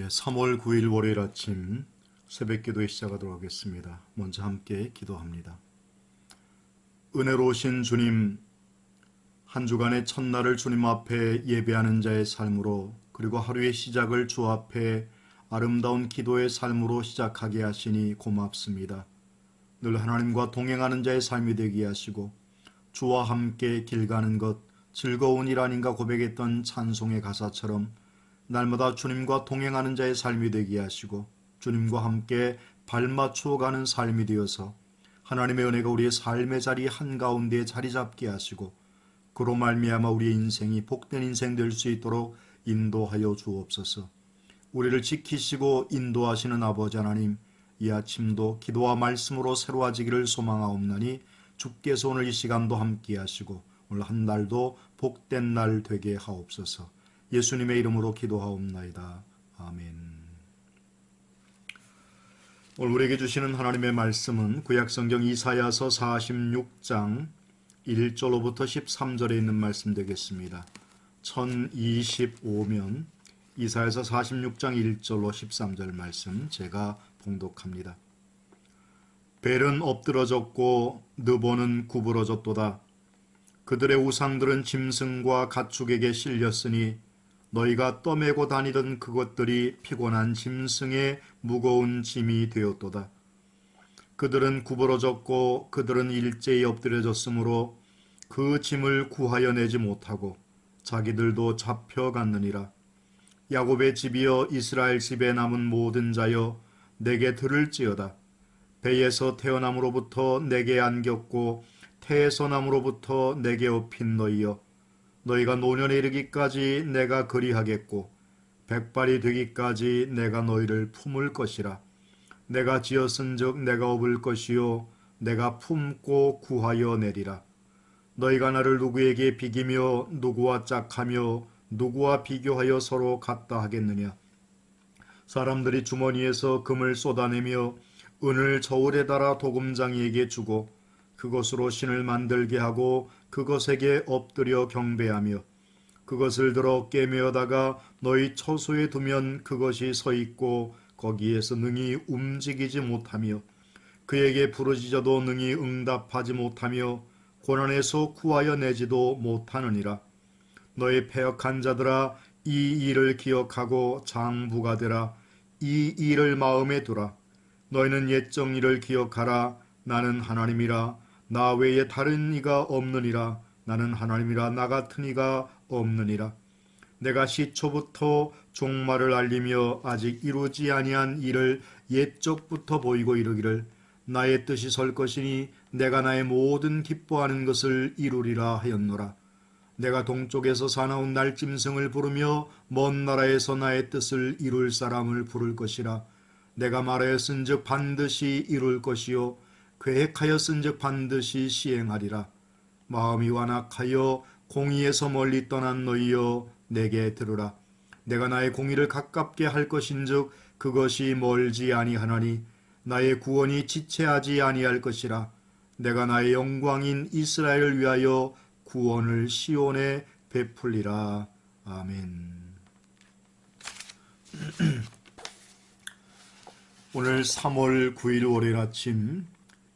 3월 9일 월요일 아침 새벽 기도에 시작하도록 하겠습니다. 먼저 함께 기도합니다. 은혜로우신 주님, 한 주간의 첫날을 주님 앞에 예배하는 자의 삶으로, 그리고 하루의 시작을 주 앞에 아름다운 기도의 삶으로 시작하게 하시니 고맙습니다. 늘 하나님과 동행하는 자의 삶이 되게 하시고 주와 함께 길 가는 것 즐거운 일 아닌가 고백했던 찬송의 가사처럼 날마다 주님과 동행하는 자의 삶이 되게 하시고 주님과 함께 발맞추어 가는 삶이 되어서 하나님의 은혜가 우리의 삶의 자리 한가운데에 자리 잡게 하시고 그로 말미암아 우리의 인생이 복된 인생 될 수 있도록 인도하여 주옵소서. 우리를 지키시고 인도하시는 아버지 하나님, 이 아침도 기도와 말씀으로 새로워지기를 소망하옵나니 주께서 오늘 이 시간도 함께 하시고 오늘 한 날도 복된 날 되게 하옵소서. 예수님의 이름으로 기도하옵나이다. 아멘. 오늘 우리에게 주시는 하나님의 말씀은 구약성경 이사야서 46장 1절로부터 13절에 있는 말씀 되겠습니다. 1025면 이사야서 46장 1절로 13절 말씀 제가 봉독합니다. 벨은 엎드러졌고 느보는 구부러졌도다. 그들의 우상들은 짐승과 가축에게 실렸으니 너희가 떠매고 다니던 그것들이 피곤한 짐승의 무거운 짐이 되었도다. 그들은 구부러졌고 그들은 일제히 엎드려졌으므로 그 짐을 구하여 내지 못하고 자기들도 잡혀갔느니라. 야곱의 집이여 이스라엘 집에 남은 모든 자여 내게 들을지어다. 배에서 태어남으로부터 내게 안겼고 태에서 남으로부터 내게 업힌 너희여, 너희가 노년에 이르기까지 내가 그리하겠고 백발이 되기까지 내가 너희를 품을 것이라. 내가 지었은즉 내가 업을 것이요 내가 품고 구하여 내리라. 너희가 나를 누구에게 비기며 누구와 짝하며 누구와 비교하여 서로 같다 하겠느냐. 사람들이 주머니에서 금을 쏟아내며 은을 저울에 달아 도금장이에게 주고 그것으로 신을 만들게 하고 그것에게 엎드려 경배하며 그것을 들어 어깨에 메어다가 너희 처소에 두면 그것이 서 있고 거기에서 능히 움직이지 못하며 그에게 부르짖어도 능히 응답하지 못하며 고난에서 구하여 내지도 못하느니라. 너희 패역한 자들아, 이 일을 기억하고 장부가 되라. 이 일을 마음에 두라. 너희는 옛 정의를 기억하라. 나는 하나님이라. 나 외에 다른 이가 없느니라. 나는 하나님이라. 나 같은 이가 없느니라. 내가 시초부터 종말을 알리며 아직 이루지 아니한 일을 옛적부터 보이고 이르기를 나의 뜻이 설 것이니 내가 나의 모든 기뻐하는 것을 이루리라 하였노라. 내가 동쪽에서 사나운 날짐승을 부르며 먼 나라에서 나의 뜻을 이룰 사람을 부를 것이라. 내가 말하였은즉 반드시 이룰 것이요 계획하였은즉 반드시 시행하리라. 마음이 완악하여 공의에서 멀리 떠난 너희여, 내게 들으라. 내가 나의 공의를 가깝게 할 것인즉 그것이 멀지 아니하나니 나의 구원이 지체하지 아니할 것이라. 내가 나의 영광인 이스라엘을 위하여 구원을 시온에 베풀리라. 아멘. 오늘 3월 9일 월요일 아침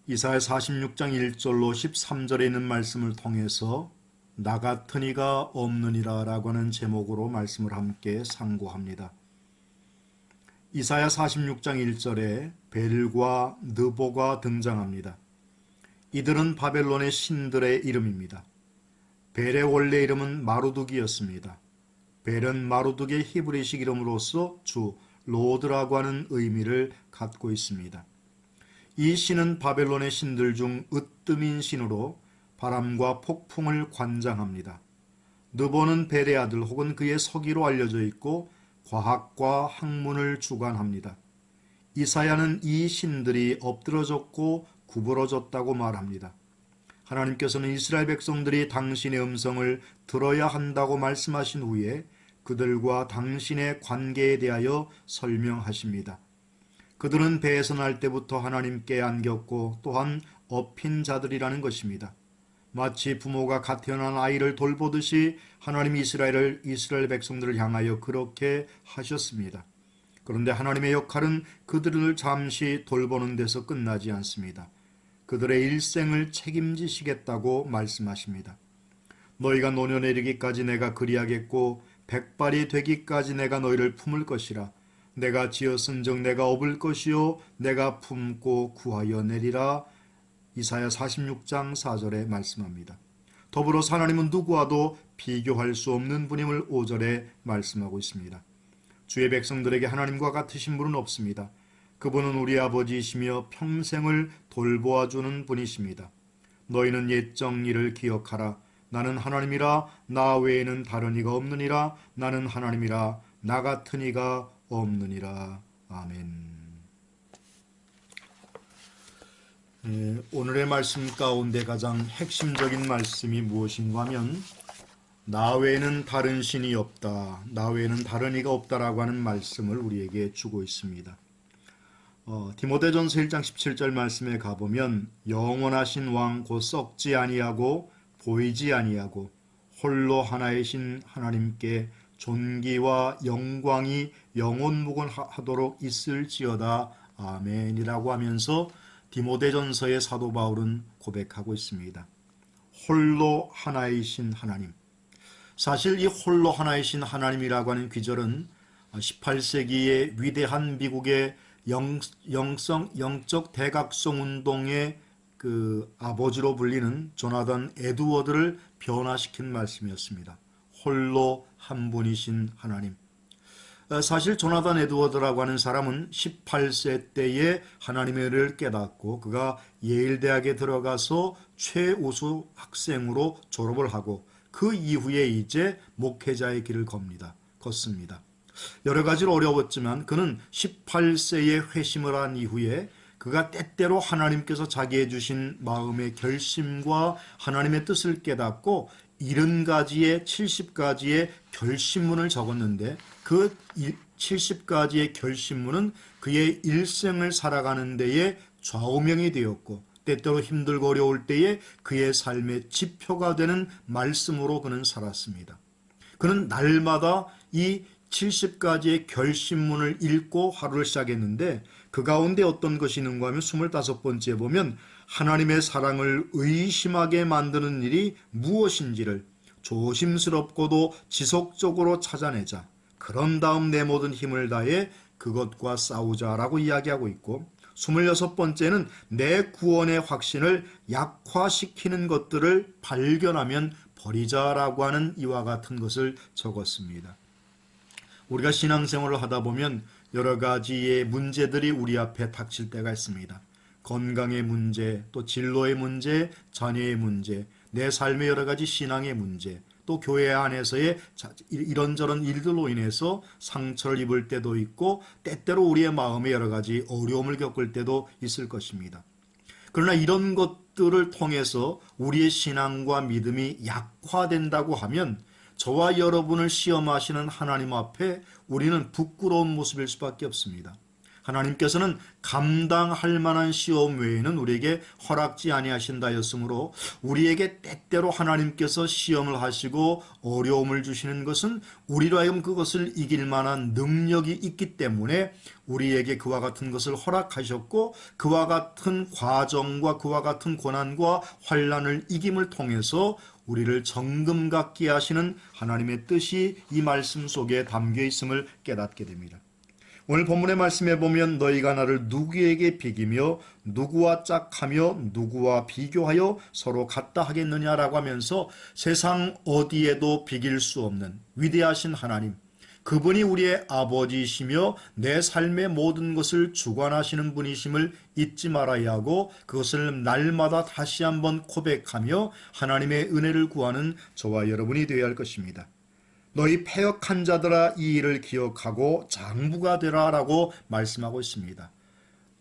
이사야 46장 1절로 13절에 있는 말씀을 통해서 나 같은 이가 없느니라 라고 하는 제목으로 말씀을 함께 상고합니다. 이사야 46장 1절에 벨과 느보가 등장합니다. 이들은 바벨론의 신들의 이름입니다. 벨의 원래 이름은 마루둑이었습니다. 벨은 마루둑의 히브리식 이름으로서 주 로드라고 하는 의미를 갖고 있습니다. 이 신은 바벨론의 신들 중 으뜸인 신으로 바람과 폭풍을 관장합니다. 느보는 벨의 아들 혹은 그의 서기로 알려져 있고 과학과 학문을 주관합니다. 이사야는 이 신들이 엎드러졌고 구부러졌다고 말합니다. 하나님께서는 이스라엘 백성들이 당신의 음성을 들어야 한다고 말씀하신 후에 그들과 당신의 관계에 대하여 설명하십니다. 그들은 배에서 날 때부터 하나님께 안겼고 또한 업힌 자들이라는 것입니다. 마치 부모가 갓 태어난 아이를 돌보듯이 하나님이 이스라엘 백성들을 향하여 그렇게 하셨습니다. 그런데 하나님의 역할은 그들을 잠시 돌보는 데서 끝나지 않습니다. 그들의 일생을 책임지시겠다고 말씀하십니다. 너희가 노년에 이르기까지 내가 그리하겠고 백발이 되기까지 내가 너희를 품을 것이라. 내가 지었은즉 내가 업을 것이요 내가 품고 구하여 내리라. 이사야 46장 4절에 말씀합니다. 더불어서 하나님은 누구와도 비교할 수 없는 분임을 5절에 말씀하고 있습니다. 주의 백성들에게 하나님과 같으신 분은 없습니다. 그분은 우리 아버지이시며 평생을 돌보아주는 분이십니다. 너희는 옛 정의를 기억하라. 나는 하나님이라 나 외에는 다른 이가 없느니라. 나는 하나님이라 나 같은 이가 없느니라. 아멘. 오늘의 말씀 가운데 가장 핵심적인 말씀이 무엇인가 하면 나 외에는 다른 신이 없다. 나 외에는 다른 이가 없다라고 하는 말씀을 우리에게 주고 있습니다. 디모데전서 1장 17절 말씀에 가보면 영원하신 왕 곧 썩지 아니하고 보이지 아니하고 홀로 하나이신 하나님께 존귀와 영광이 영원무궁하도록 있을지어다. 아멘이라고 하면서 디모데전서의 사도 바울은 고백하고 있습니다. 홀로 하나이신 하나님. 사실 이 홀로 하나이신 하나님이라고 하는 귀절은 18세기의 위대한 미국의 영적 대각성 운동의 그 아버지로 불리는 조나단 에드워드를 변화시킨 말씀이었습니다. 홀로 한 분이신 하나님. 사실 조나단 에드워드라고 하는 사람은 18세 때에 하나님의 은혜를 깨닫고 그가 예일대학에 들어가서 최우수 학생으로 졸업을 하고 그 이후에 이제 목회자의 길을 걷습니다. 여러 가지로 어려웠지만 그는 18세에 회심을 한 이후에 그가 때때로 하나님께서 자기에 주신 마음의 결심과 하나님의 뜻을 깨닫고 70가지의 70가지의 결심문을 적었는데 그 70가지의 결심문은 그의 일생을 살아가는 데에 좌우명이 되었고 때때로 힘들고 어려울 때에 그의 삶의 지표가 되는 말씀으로 그는 살았습니다. 그는 날마다 이 70가지의 결심문을 읽고 하루를 시작했는데 그 가운데 어떤 것이 있는가 하면 25번째에 보면 하나님의 사랑을 의심하게 만드는 일이 무엇인지를 조심스럽고도 지속적으로 찾아내자. 그런 다음 내 모든 힘을 다해 그것과 싸우자라고 이야기하고 있고 26번째는 내 구원의 확신을 약화시키는 것들을 발견하면 버리자라고 하는 이와 같은 것을 적었습니다. 우리가 신앙생활을 하다 보면 여러 가지의 문제들이 우리 앞에 닥칠 때가 있습니다. 건강의 문제, 또 진로의 문제, 자녀의 문제, 내 삶의 여러 가지 신앙의 문제, 또 교회 안에서의 이런저런 일들로 인해서 상처를 입을 때도 있고 때때로 우리의 마음에 여러 가지 어려움을 겪을 때도 있을 것입니다. 그러나 이런 것들을 통해서 우리의 신앙과 믿음이 약화된다고 하면 저와 여러분을 시험하시는 하나님 앞에 우리는 부끄러운 모습일 수밖에 없습니다. 하나님께서는 감당할 만한 시험 외에는 우리에게 허락지 아니하신다였으므로 우리에게 때때로 하나님께서 시험을 하시고 어려움을 주시는 것은 우리로 하여금 그것을 이길 만한 능력이 있기 때문에 우리에게 그와 같은 것을 허락하셨고 그와 같은 과정과 그와 같은 고난과 환난을 이김을 통해서 우리를 정금 갖게 하시는 하나님의 뜻이 이 말씀 속에 담겨 있음을 깨닫게 됩니다. 오늘 본문의 말씀에 보면 너희가 나를 누구에게 비기며 누구와 짝하며 누구와 비교하여 서로 같다 하겠느냐라고 하면서 세상 어디에도 비길 수 없는 위대하신 하나님, 그분이 우리의 아버지이시며 내 삶의 모든 것을 주관하시는 분이심을 잊지 말아야 하고 그것을 날마다 다시 한번 고백하며 하나님의 은혜를 구하는 저와 여러분이 되어야 할 것입니다. 너희 패역한 자들아 이 일을 기억하고 장부가 되라 라고 말씀하고 있습니다.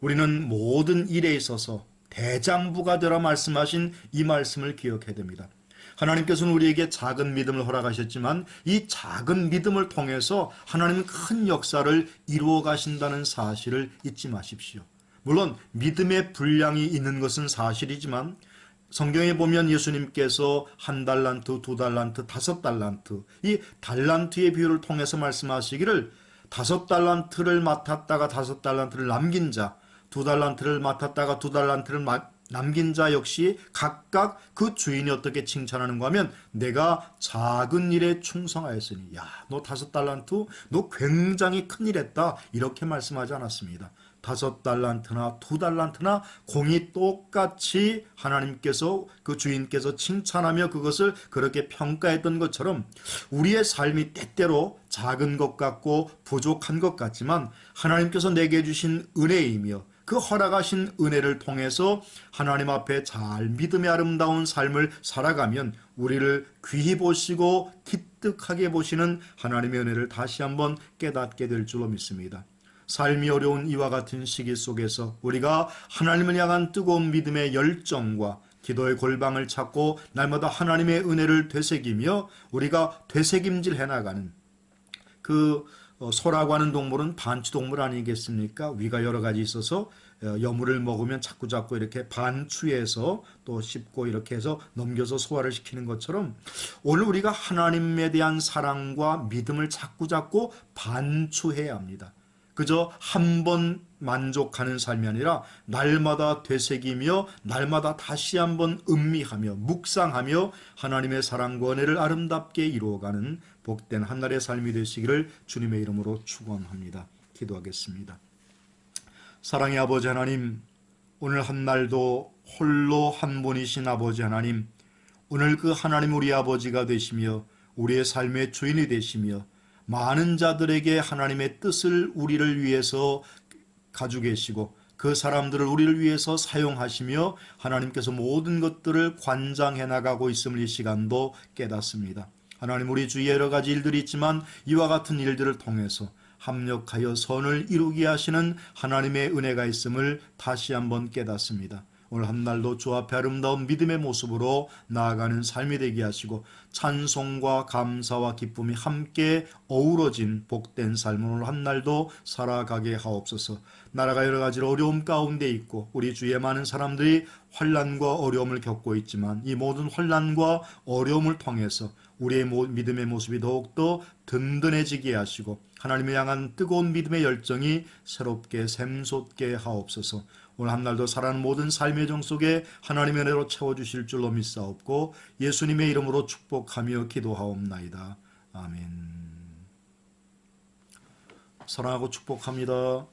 우리는 모든 일에 있어서 대장부가 되라 말씀하신 이 말씀을 기억해야 됩니다. 하나님께서는 우리에게 작은 믿음을 허락하셨지만 이 작은 믿음을 통해서 하나님은 큰 역사를 이루어 가신다는 사실을 잊지 마십시오. 물론 믿음의 분량이 있는 것은 사실이지만 성경에 보면 예수님께서 1달란트, 2달란트, 5달란트 이 달란트의 비유를 통해서 말씀하시기를 5달란트를 맡았다가 5달란트를 남긴 자, 2달란트를 맡았다가 2달란트를 남긴 자 역시 각각 그 주인이 어떻게 칭찬하는가 하면 내가 작은 일에 충성하였으니 야, 너 5달란트 너 굉장히 큰일 했다 이렇게 말씀하지 않았습니다. 5달란트나 2달란트나 공이 똑같이 하나님께서 그 주인께서 칭찬하며 그것을 그렇게 평가했던 것처럼 우리의 삶이 때때로 작은 것 같고 부족한 것 같지만 하나님께서 내게 주신 은혜이며 그 허락하신 은혜를 통해서 하나님 앞에 잘 믿음의 아름다운 삶을 살아가면 우리를 귀히 보시고 기특하게 보시는 하나님의 은혜를 다시 한번 깨닫게 될 줄로 믿습니다. 삶이 어려운 이와 같은 시기 속에서 우리가 하나님을 향한 뜨거운 믿음의 열정과 기도의 골방을 찾고 날마다 하나님의 은혜를 되새기며 우리가 되새김질 해나가는 그 소라고 하는 동물은 반추동물 아니겠습니까? 위가 여러 가지 있어서 여물을 먹으면 자꾸자꾸 이렇게 반추해서 또 씹고 이렇게 해서 넘겨서 소화를 시키는 것처럼 오늘 우리가 하나님에 대한 사랑과 믿음을 자꾸자꾸 반추해야 합니다. 그저 한 번 만족하는 삶이 아니라 날마다 되새기며 날마다 다시 한번 음미하며 묵상하며 하나님의 사랑과 은혜를 아름답게 이루어가는 복된 한날의 삶이 되시기를 주님의 이름으로 축원합니다. 기도하겠습니다. 사랑의 아버지 하나님, 오늘 한날도 홀로 한 분이신 아버지 하나님, 오늘 그 하나님 우리 아버지가 되시며 우리의 삶의 주인이 되시며 많은 자들에게 하나님의 뜻을 우리를 위해서 가지고 계시고 그 사람들을 우리를 위해서 사용하시며 하나님께서 모든 것들을 관장해 나가고 있음을 이 시간도 깨닫습니다. 하나님 우리 주위에 여러 가지 일들이 있지만 이와 같은 일들을 통해서 합력하여 선을 이루게 하시는 하나님의 은혜가 있음을 다시 한번 깨닫습니다. 오늘 한날도 주 앞에 아름다운 믿음의 모습으로 나아가는 삶이 되게 하시고 찬송과 감사와 기쁨이 함께 어우러진 복된 삶을 오늘 한날도 살아가게 하옵소서. 나라가 여러 가지로 어려움 가운데 있고 우리 주위에 많은 사람들이 환난과 어려움을 겪고 있지만 이 모든 환난과 어려움을 통해서 우리의 믿음의 모습이 더욱더 든든해지게 하시고 하나님을 향한 뜨거운 믿음의 열정이 새롭게 샘솟게 하옵소서. 오늘 한날도 살아가는 모든 삶의 정 속에 하나님의 은혜로 채워주실 줄로 믿사옵고 예수님의 이름으로 축복하며 기도하옵나이다. 아멘. 사랑하고 축복합니다.